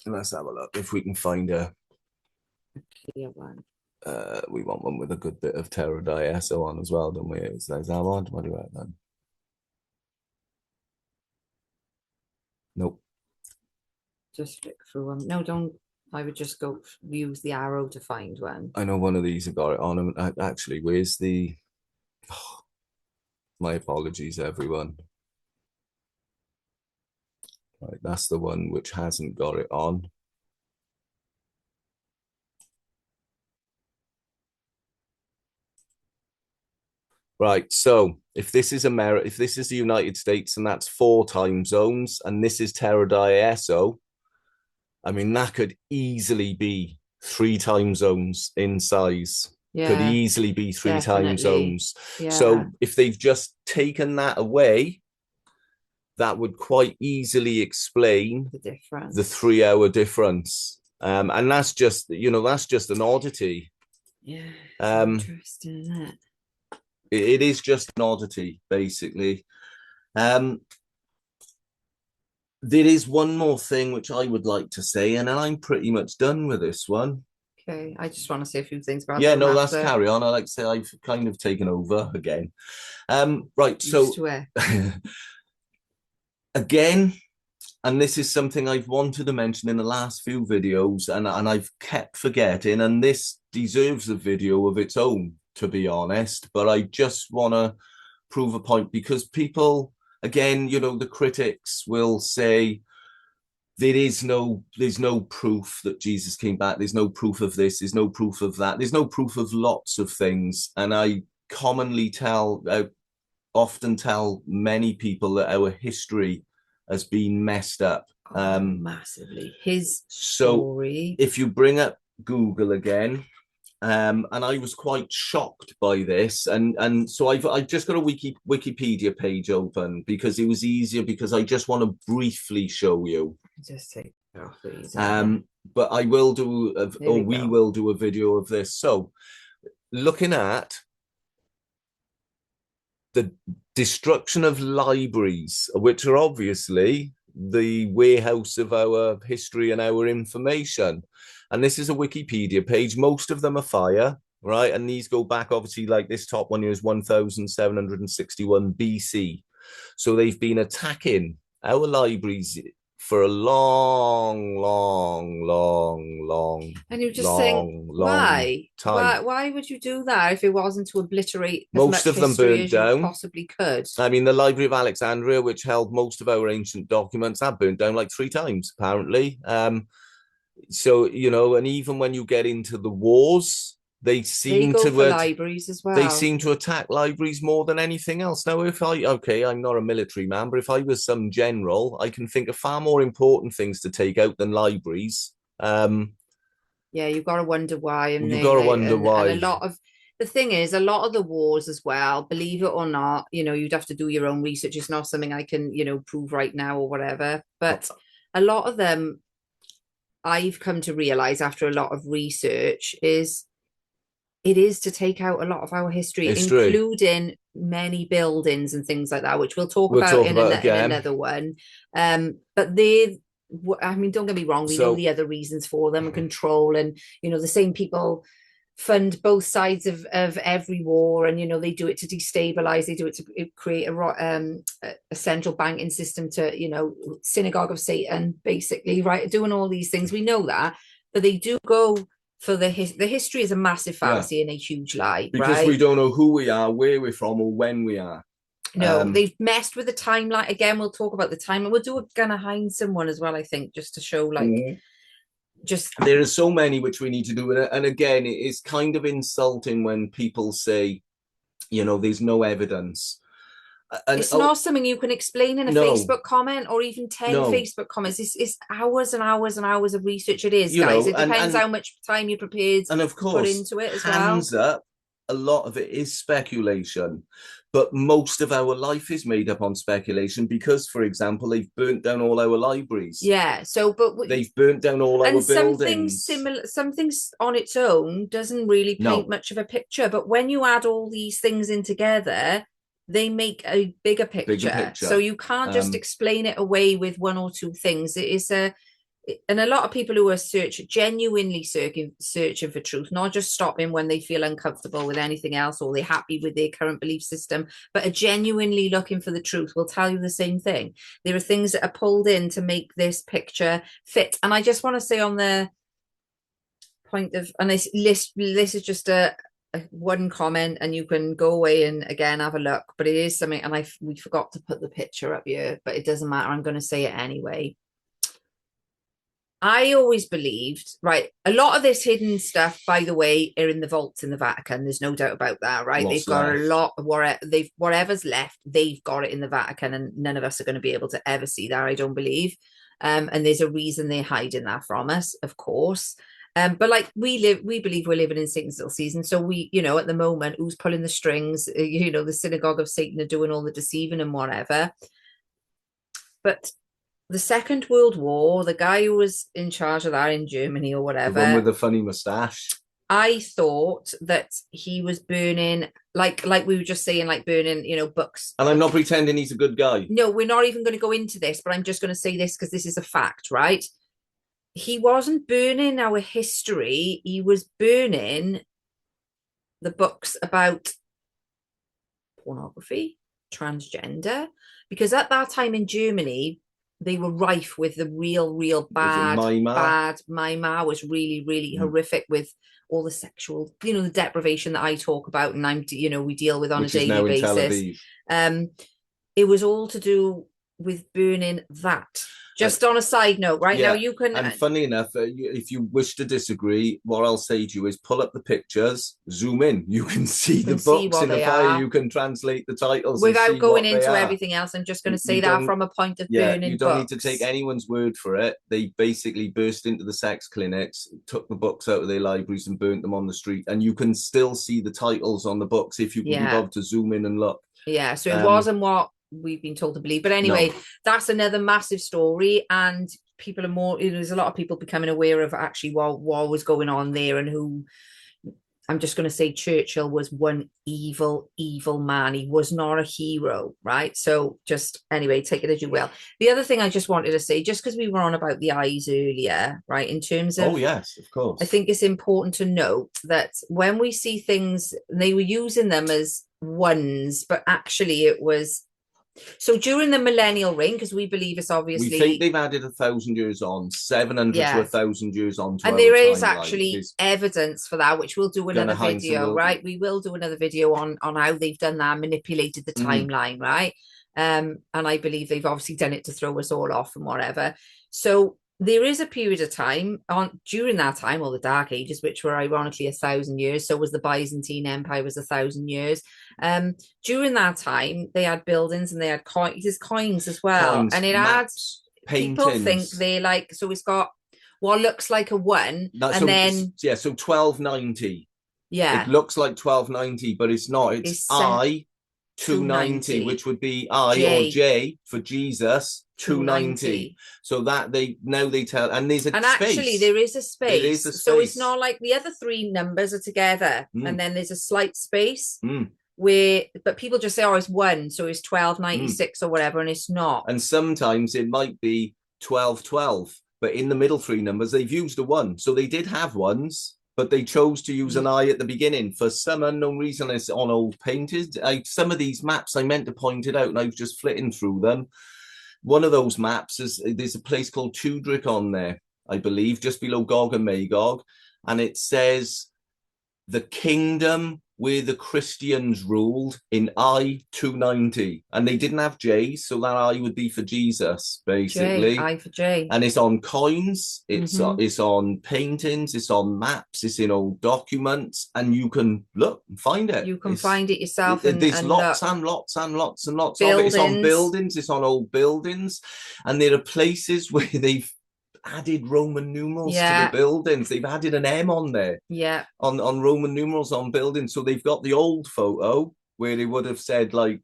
And let's have a look if we can find a clear one. We want one with a good bit of Terra di Eso on as well, don't we? Is that one? What do you want then? Nope. Just flick through them. No, don't. I would just go use the arrow to find one. I know one of these have got it on them. Actually, where's the... Oh, my apologies, everyone. Right, that's the one which hasn't got it on. Right, so if this is America, if this is the United States, and that's 4 time zones, and this is Terra di Eso, I mean, that could easily be 3 time zones in size. Yeah, could easily be 3 time zones. Yeah. So if they've just taken that away, that would quite easily explain the difference, the 3 hour difference. And that's just, that's just an oddity. Yeah, interesting, isn't it? It is just an oddity, basically. There is one more thing which I would like to say, and then I'm pretty much done with this one. Okay, I just want to say a few things about yeah, no, that's carry on. I like to say I've kind of taken over again. Right, so again, and this is something I've wanted to mention in the last few videos, and I've kept forgetting, and this deserves a video of its own, to be honest, but I just want to prove a point, because people, again, the critics will say there's no proof that Jesus came back. There's no proof of this. There's no proof of that. There's no proof of lots of things. And I often tell many people that our history has been messed up. Massively. His story. So if you bring up Google again, and I was quite shocked by this, and so I've just got a Wikipedia page open, because it was easier, because I just want to briefly show you. Just take it off, please. But I will do, we will do a video of this. So, looking at the destruction of libraries, which are obviously the warehouse of our history and our information. And this is a Wikipedia page. Most of them are fire, right? And these go back, obviously, like this top one here is 1761 BC. So they've been attacking our libraries for a long and you just think, why time. Why would you do that if it wasn't to obliterate most of them burned down? Possibly could. I mean, the Library of Alexandria, which held most of our ancient documents, that burned down like 3 times, apparently. So, and even when you get into the wars, they seem to libraries as well. They seem to attack libraries more than anything else. Now, I'm not a military man, but if I was some general, I can think of far more important things to take out than libraries. Yeah, you've got to wonder why. And the thing is, a lot of the wars as well, believe it or not, you'd have to do your own research. It's not something I can, prove right now or whatever. But a lot of them, I've come to realize after a lot of research is it is to take out a lot of our history, including many buildings and things like that, which we'll talk about in another one. But I mean, don't get me wrong, we know the other reasons for them, and control, and, you know, the same people fund both sides of every war, and, you know, they do it to destabilize, they do it to create a central banking system, to, you know, synagogue of Satan, basically, right, doing all these things. We know that, but they do go for the history is a massive fallacy and a huge lie, because we don't know who we are, where we're from, or when we are. No, they've messed with the timeline. Again, we'll talk about the time, and we'll do a Gunnar Heinz one as well, I think, just to show, like, just there are so many which we need to do. And again, it is kind of insulting when people say, you know, there's no evidence. And it's not something you can explain in a Facebook comment, or even 10 Facebook comments. It's hours and hours and hours of research. It is, guys. It depends how much time you're prepared and of course, put into it as well. Hands up, a lot of it is speculation, but most of our life is made up on speculation because, for example, they've burnt down all our libraries. Yeah, so they've burnt down all our buildings. Something on its own doesn't really paint much of a picture, but when you add all these things in together, they make a bigger picture. So you can't just explain it away with one or two things. It is and a lot of people who are genuinely searching for truth, not just stopping when they feel uncomfortable with anything else, or they're happy with their current belief system, but are genuinely looking for the truth, will tell you the same thing. There are things that are pulled in to make this picture fit. And I just want to say on the point of, and this is just a one comment, and you can go away and again have a look, but it is something, and we forgot to put the picture up here, but it doesn't matter, I'm going to say it anyway. I always believed, right, a lot of this hidden stuff, by the way, are in the vaults in the Vatican. There's no doubt about that, right? They've got a lot of whatever's left, they've got it in the Vatican, and none of us are going to be able to ever see that, I don't believe. And there's a reason they're hiding that from us, of course. But like we believe we're living in Satan's little season. So we, you know, at the moment, who's pulling the strings? You know, the synagogue of Satan are doing all the deceiving and whatever. But the Second World War, the guy who was in charge of that in Germany or whatever, the one with the funny moustache, I thought that he was burning, like we were just saying, like burning, you know, books. And I'm not pretending he's a good guy. No, we're not even going to go into this, but I'm just going to say this because this is a fact, right? He wasn't burning our history. He was burning the books about pornography, transgender, because at that time in Germany, they were rife with the real bad. Weimar was really, really horrific with all the sexual, you know, the deprivation that I talk about, and we deal with on a daily basis. It was all to do with burning that. Just on a side note, right now you can. And funny enough, if you wish to disagree, what I'll say to you is pull up the pictures, zoom in. You can see the books in the file. You can translate the titles without going into everything else. I'm just going to say that from a point of burning. You don't need to take anyone's word for it. They basically burst into the sex clinics, took the books out of their libraries, and burnt them on the street. And you can still see the titles on the books if you can be bothered to zoom in and look. Yeah, so it wasn't what we've been told to believe, but anyway, that's another massive story, and people are more, there's a lot of people becoming aware of actually what was going on there, and who, I'm just going to say, Churchill was one evil man. He was not a hero, right? So just anyway, take it as you will. The other thing I just wanted to say, just because we were on about the eyes earlier, right, in terms of, oh yes, of course, I think it's important to note that when we see things, they were using them as ones, but actually it was, so during the millennial reign, because we believe it's obviously, we think they've added 1,000 years on, 700 to 1,000 years on, and there is actually evidence for that, which we'll do another video, right? We will do another video on how they've done that, manipulated the timeline, right? And I believe they've obviously done it to throw us all off and whatever. So there is a period of time during that time, or the Dark Ages, which were ironically 1,000 years. So was the Byzantine Empire, was 1,000 years. During that time, they had buildings and they had coins as well. And it adds, people think they like, so it's got what looks like a one, so 1290. Yeah. It looks like 1290, but it's not. It's I 290, which would be I or J for Jesus, 290. So that they tell, and there's a space. Actually there is a space. There is a space. So it's not like the other three numbers are together and then there's a slight space but people just say, oh, it's 1, so it's 1296 or whatever, and it's not. And sometimes it might be 1212, but in the middle three numbers they've used a 1. So they did have ones, but they chose to use an I at the beginning for some unknown reason. It's on old painted. Some of these maps, I meant to point it out, and I was just flitting through them. One of those maps there's a place called Tudrick on there, I believe, just below Gog and Magog, and it says the kingdom where the Christians ruled in I 290, and they didn't have J's, so that I would be for Jesus, basically. I for J. And it's on coins, it's on paintings, it's on maps, it's in old documents, and you can look and find it. You can find it yourself. There's lots and lots and lots and lots of it. It's on buildings, it's on old buildings, and there are places where they've added Roman numerals to the buildings. They've added an M on there. Yeah. On Roman numerals on buildings. So they've got the old photo where they would have said like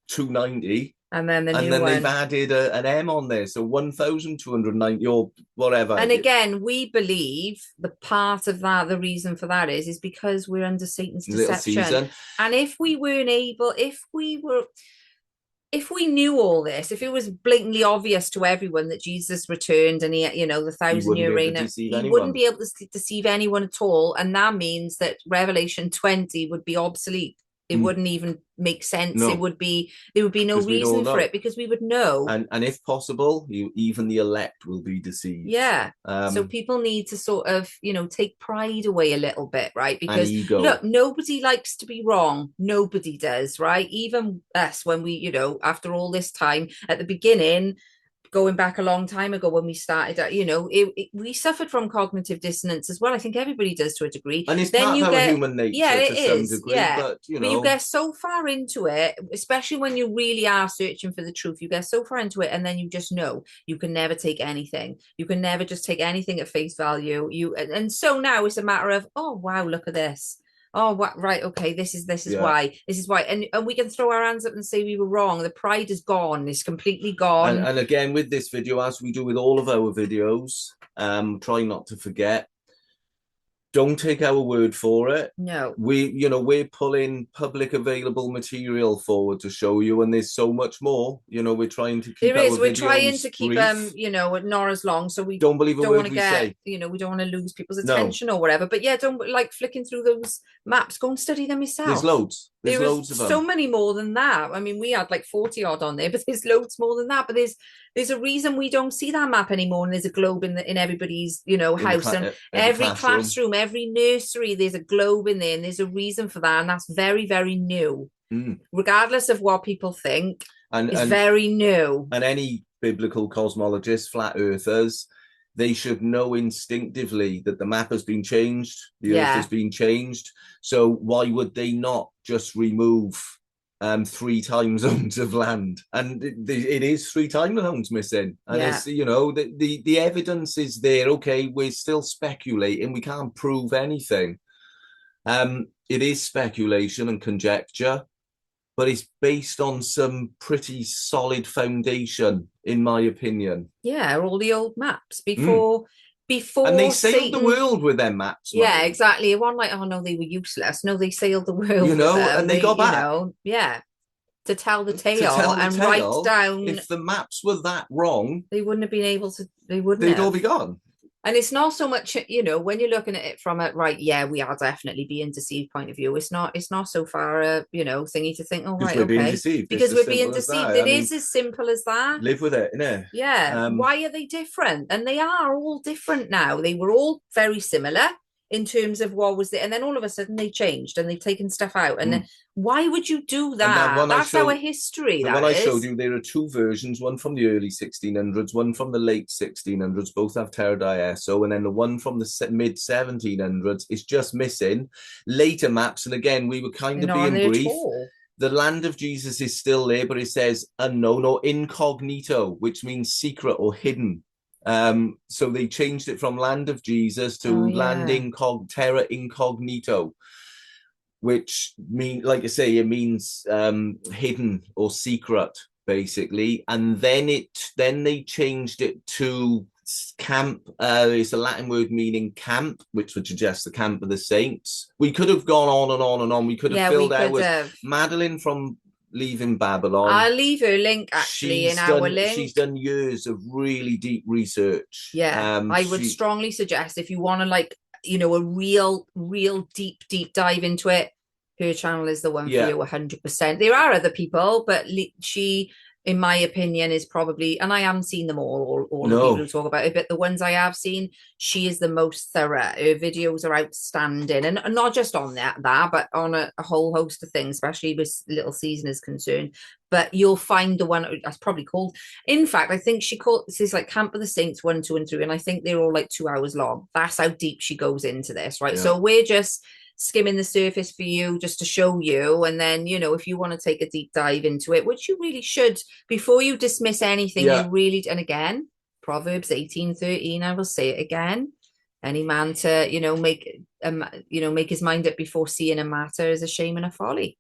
290. And then the new one. And then they've added an M on there. So 1290 or whatever. And again, we believe the part of that, the reason for that is because we're under Satan's deception. And if we weren't able, if we knew all this, if it was blatantly obvious to everyone that Jesus returned and he, the 1,000-year reign, he wouldn't be able to deceive anyone at all. And that means that Revelation 20 would be obsolete. It wouldn't even make sense. No. There would be no reason for it, because we would know. And if possible, even the elect will be deceived. Yeah. So people need to sort of, take pride away a little bit, right? Because look, nobody likes to be wrong. Nobody does, right? Even us, when we, after all this time at the beginning, going back a long time ago when we started, we suffered from cognitive dissonance as well. I think everybody does to a degree. And it's part of our human nature to some degree. Yeah. But you get so far into it, especially when you really are searching for the truth, you get so far into it, and then you just know you can never take anything. You can never just take anything at face value. And so now it's a matter of, oh, wow, look at this. Oh, what, right, okay, this is why, and we can throw our hands up and say we were wrong. The pride is gone, it's completely gone. And again, with this video, as we do with all of our videos, try not to forget, don't take our word for it. No. We're pulling public available material forward to show you, and there's so much more. We're trying to keep we're trying to keep them, not as long, so we don't believe a word we say. We don't want to lose people's attention or whatever. But yeah, don't like flicking through those maps. Go and study them yourself. There's loads. There's loads of them. So many more than that. I mean, we had like 40 odd on there, but there's loads more than that. But there's a reason we don't see that map anymore, and there's a globe in everybody's house, and every classroom, every nursery, there's a globe in there, and there's a reason for that, and that's very, very new. Regardless of what people think, it's very new. And any biblical cosmologists, flat earthers, they should know instinctively that the map has been changed, the earth has been changed. So why would they not just remove 3 time zones of land? And it is 3 time zones missing, and it's the evidence is there. Okay, we're still speculating, we can't prove anything. It is speculation and conjecture, but it's based on some pretty solid foundation, in my opinion. All the old maps before and they sailed the world with their maps. Yeah, exactly. It wasn't like, oh no, they were useless. No, they sailed the world. And they got back. To tell the tale and write down. If the maps were that wrong, they wouldn't have been able to. They'd all be gone. And it's not so much, when you're looking at it from a we are definitely being deceived point of view. It's not so far thingy to think, oh right, we're being deceived. Because we're being deceived. It is as simple as that. Live with it, innit? Yeah. Why are they different? And they are all different now. They were all very similar in terms of what was there, and then all of a sudden they changed and they've taken stuff out. And then why would you do that? That's our history. I showed you, there are 2 versions, one from the early 1600s, one from the late 1600s, both have Terra ISO, and then the one from the mid 1700s is just missing later maps. And again, we were kind of being brief. The land of Jesus is still there, but it says unknown or incognito, which means secret or hidden. So they changed it from land of Jesus to land terra incognito. which like I say, it means hidden or secret, basically. And then they changed it to camp. It's a Latin word meaning camp, which would suggest the camp of the saints. We could have gone on and on and on. We could have filled hours. Madeline from Leaving Babylon. I'll leave her link actually in our link. She's done years of really deep research. Yeah, I would strongly suggest, if you want to, like, you know, a real deep dive into it, her channel is the one for you, 100%. There are other people, but she, in my opinion, is probably, and I haven't seen them all the people who talk about it, but the ones I have seen, she is the most thorough. Her videos are outstanding, and not just on that, but on a whole host of things, especially with Little Season is concerned. But you'll find the one that's probably called, in fact, I think she called this is like Camp of the Saints 1, 2, and 3, and I think they're all like 2 hours long. That's how deep she goes into this, right? So we're just skimming the surface for you, just to show you, and then, you know, if you want to take a deep dive into it, which you really should, before you dismiss anything, you really, and again, Proverbs 18:13, I will say it again, any man to, you know, make his mind up before seeing a matter is a shame and a folly.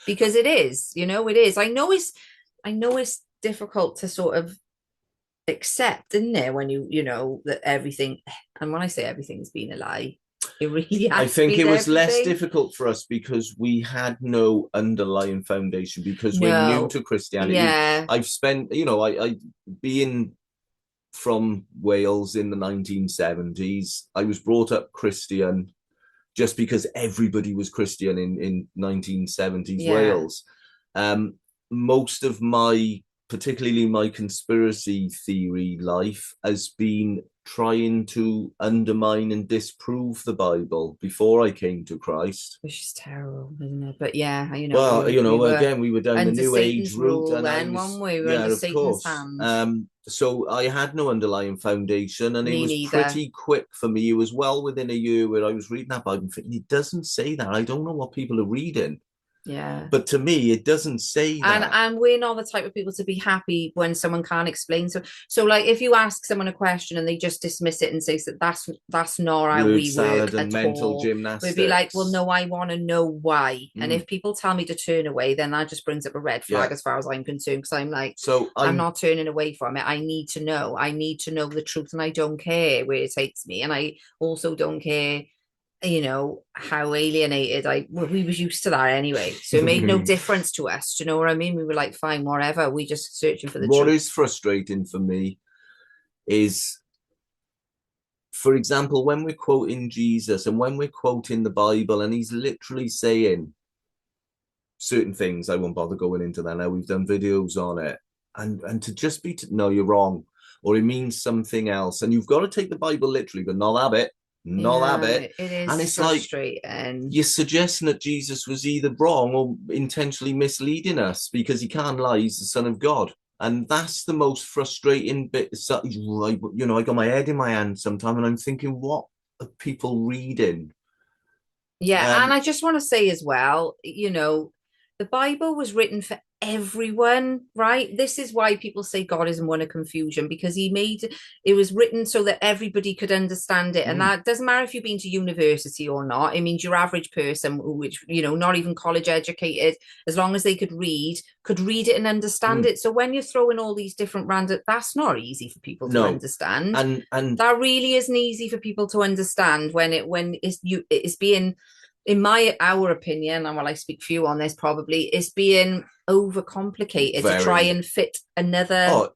Because it is, you know, it is. I know it's difficult to sort of accept, isn't it, when you know that everything, and when I say everything's been a lie, it really has. I think it was less difficult for us because we had no underlying foundation, because we're new to Christianity. I've spent, you know, I being from Wales in the 1970s, I was brought up Christian just because everybody was Christian in 1970s Wales. Most of my, particularly my conspiracy theory life, has been trying to undermine and disprove the Bible before I came to Christ. Which is terrible, isn't it? But yeah, you know. Well, you know, again, we were down the New Age route, and then one way we were under Satan's hand. So I had no underlying foundation, and it was pretty quick for me. It was well within a year where I was reading that Bible and thinking, it doesn't say that. I don't know what people are reading. Yeah, but to me it doesn't say that. And we're not the type of people to be happy when someone can't explain. So like, if you ask someone a question and they just dismiss it and say that that's not how we work at mental all, gymnastics, we'd be like, well, no, I want to know why. And if people tell me to turn away, then that just brings up a red flag as far as I'm concerned, because I'm like, so I'm not turning away from it. I need to know the truth, and I don't care where it takes me, and I also don't care, you know, how alienated we was used to that anyway, so it made no difference to us. Do you know what I mean? We were like, fine, whatever, we just searching for the truth. What is frustrating for me is, for example, when we're quoting Jesus and when we're quoting the Bible and he's literally saying certain things, I won't bother going into that now, we've done videos on it, and to just be no, you're wrong, or it means something else, and you've got to take the Bible literally, but not have it. It is, and it's frustrating. Like you're suggesting that Jesus was either wrong or intentionally misleading us, because he can't lie, he's the Son of God. And that's the most frustrating bit. You know, I got my head in my hand sometimes and I'm thinking, what are people reading? And I just want to say as well, you know, the Bible was written for everyone, right? This is why people say God isn't one of confusion, because it was written so that everybody could understand it. And that doesn't matter if you've been to university or not. It means your average person, which, you know, not even college educated, as long as they could read it and understand it. So when you're throwing all these different random, that's not easy for people to understand. And that really isn't easy for people to understand when it's being, in our opinion, and while I speak for you on this, probably is being overcomplicated to try and fit another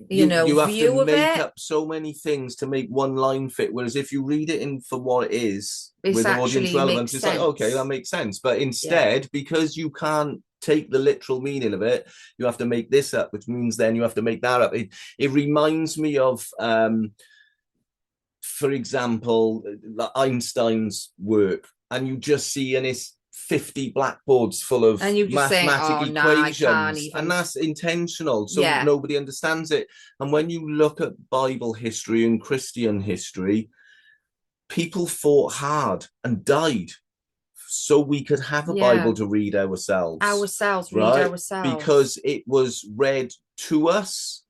you have to make up so many things to make one line fit, whereas if you read it in for what it is, with audience relevance, it's like, okay, that makes sense. But instead, because you can't take the literal meaning of it, you have to make this up, which means then you have to make that up. It reminds me of for example, Einstein's work, and you just see in his 50 blackboards full of mathematic equations, and that's intentional, so nobody understands it. And when you look at Bible history and Christian history, people fought hard and died so we could have a Bible to read ourselves, because it was read to us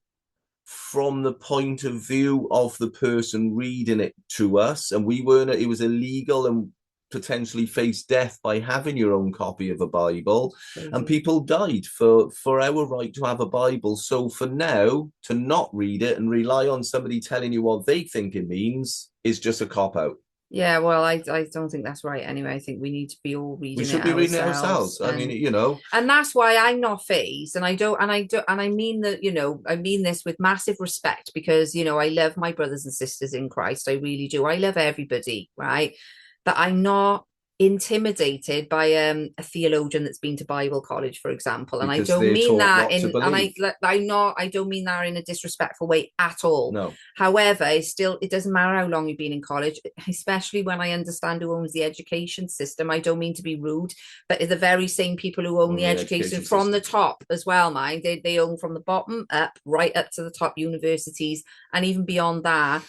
from the point of view of the person reading it to us, and it was illegal, and potentially face death by having your own copy of a Bible, and people died for our right to have a Bible. So for now, to not read it and rely on somebody telling you what they think it means is just a cop-out. Yeah, well, I don't think that's right anyway. I think we need to be all reading it. We should be reading it ourselves. I mean, you know. And that's why I'm not phased. And I mean that, you know, I mean this with massive respect, because, you know, I love my brothers and sisters in Christ. I really do. I love everybody, right? But I'm not intimidated by a theologian that's been to Bible college, for example, and Because I don't mean that in, and I don't mean that in a disrespectful way at all. No. However, it doesn't matter how long you've been in college, especially when I understand who owns the education system. I don't mean to be rude, but the very same people who own the education from the top as well, mind, they own from the bottom up, right up to the top universities, and even beyond that,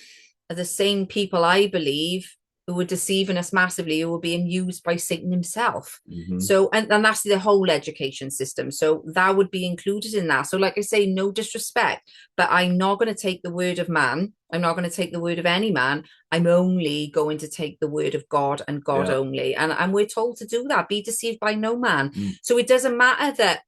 are the same people, I believe, who were deceiving us massively, who were being used by Satan himself. So, and that's the whole education system. So that would be included in that. So like I say, no disrespect, but I'm not going to take the word of man. I'm not going to take the word of any man. I'm only going to take the word of God and God only. And we're told to do that. Be deceived by no man. So it doesn't matter that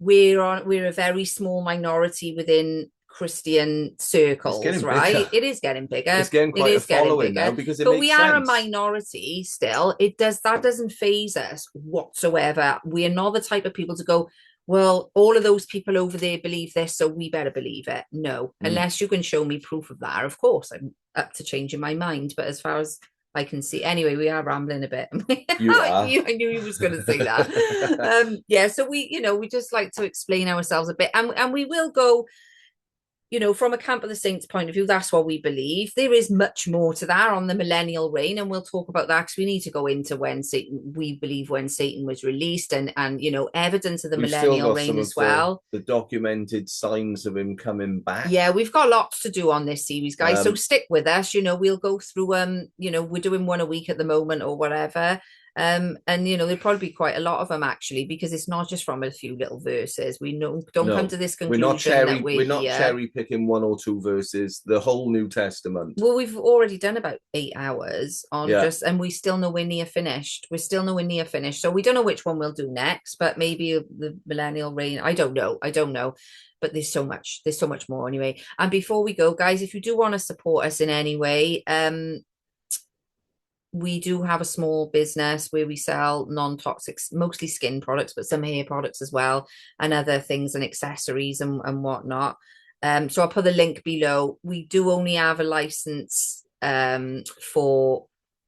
we're a very small minority within Christian circles, right? Bigger. It is getting bigger. It's getting quite a following now, because but we are a minority still. That doesn't phase us whatsoever. We are not the type of people to go, well, all of those people over there believe this, so we better believe it. No, unless you can show me proof of that. Of course, I'm up to changing my mind. But as far as I can see, anyway, we are rambling a bit. You are. I knew you was going to say that. Yeah, so we just like to explain ourselves a bit, and we will go, you know, from a Camp of the Saints point of view, that's what we believe. There is much more to that on the millennial reign, and we'll talk about that because we need to go into when Satan was released, and you know, evidence of the millennial reign as well. The documented signs of him coming back. Yeah, we've got lots to do on this series, guys. So stick with us. You know, we'll go through you know, we're doing one a week at the moment or whatever. And you know, there'll probably be quite a lot of them actually, because it's not just from a few little verses. We don't come to this conclusion. We're not cherry picking one or two verses, the whole New Testament. Well, we've already done about 8 hours on and we still nowhere near finished. We're still nowhere near finished. So we don't know which one we'll do next, but maybe the millennial reign. I don't know. But there's so much more anyway. And before we go, guys, if you do want to support us in any way, we do have a small business where we sell non-toxic, mostly skin products, but some hair products as well, and other things and accessories and whatnot. So I'll put the link below. We do only have a license for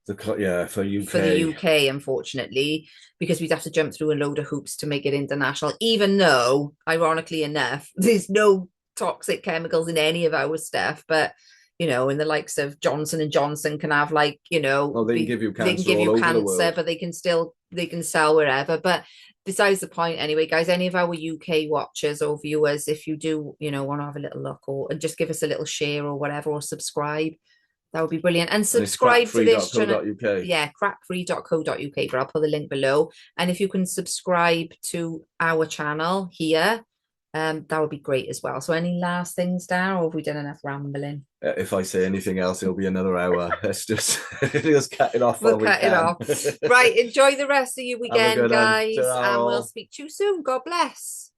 the UK, unfortunately, because we'd have to jump through a load of hoops to make it international, even though, ironically enough, there's no toxic chemicals in any of our stuff. But you know, in the likes of Johnson & Johnson can have, like, you know, they can give you cancer, but they can sell wherever. But besides the point anyway, guys, any of our UK watchers or viewers, if you do, you know, want to have a little look and just give us a little share or whatever, or subscribe, that would be brilliant. And subscribe to this channel. Yeah, crackfree.co.uk, but I'll put the link below. And if you can subscribe to our channel here, that would be great as well. So any last things, Dar, or have we done enough rambling? If I say anything else, it'll be another hour. Let's just cut it off. We'll cut it off. Right, enjoy the rest of your weekend, guys, and we'll speak to you soon. God bless.